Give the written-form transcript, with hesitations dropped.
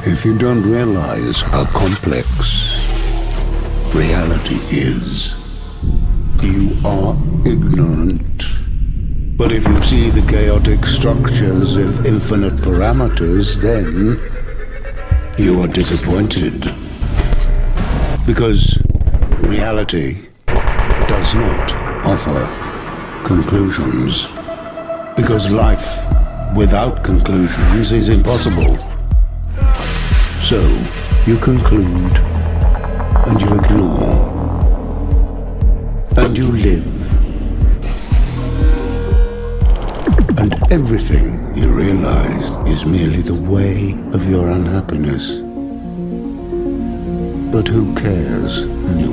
If you don't realize how complex reality is, you are ignorant. But if you see the chaotic structures of infinite parameters, then you are disappointed. Because reality does not offer conclusions. Because life without conclusions is impossible. So you conclude, and you ignore, and you live. And everything you realize is merely the way of your unhappiness. But who cares anyway?